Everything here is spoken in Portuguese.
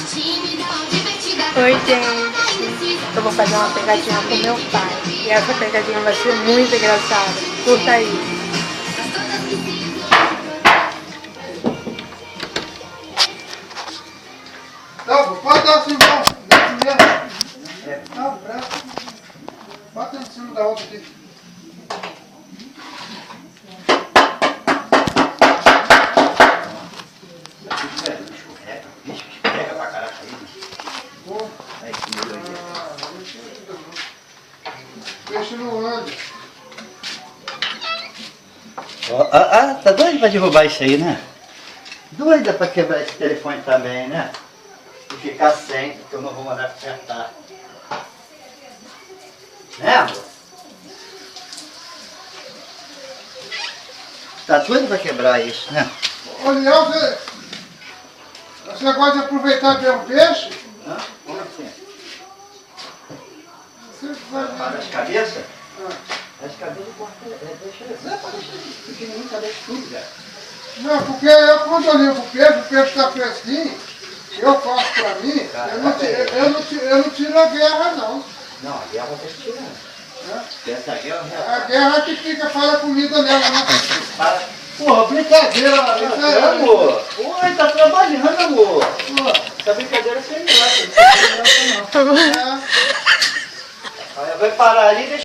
Oi, gente. Eu vou fazer uma pegadinha com meu pai. E essa pegadinha vai ser muito engraçada. Curta aí. Não, pode dar assim, não. Desce mesmo. Dá o braço. Bota em cima da outra aqui. Escorrega pra caraca aí. Peixe no ângulo. Tá doido pra derrubar isso aí, né? Doida pra quebrar esse telefone também, né? E ficar sem, porque eu não vou mandar acertar. Né, amor? Tá doido pra quebrar isso, né? Ô, Leão, você gosta de aproveitar e ver um peixe? Hã? Como assim? Você vai ver. Para as cabeças? Ah. As cabeças deixa pequenininho, cabeça tudo, velho. Não, porque eu, quando eu limpo o peixe está fresquinho, eu faço pra mim, eu não tiro a guerra, não. Não, a guerra tem que tirar. Essa guerra A guerra que fica para a comida nela, né? para. Porra, brincadeira, amor. Oi, tá trabalhando, amor. Pô, essa brincadeira é sem graça, não tem graça não. É. Aí vai parar ali e deixa.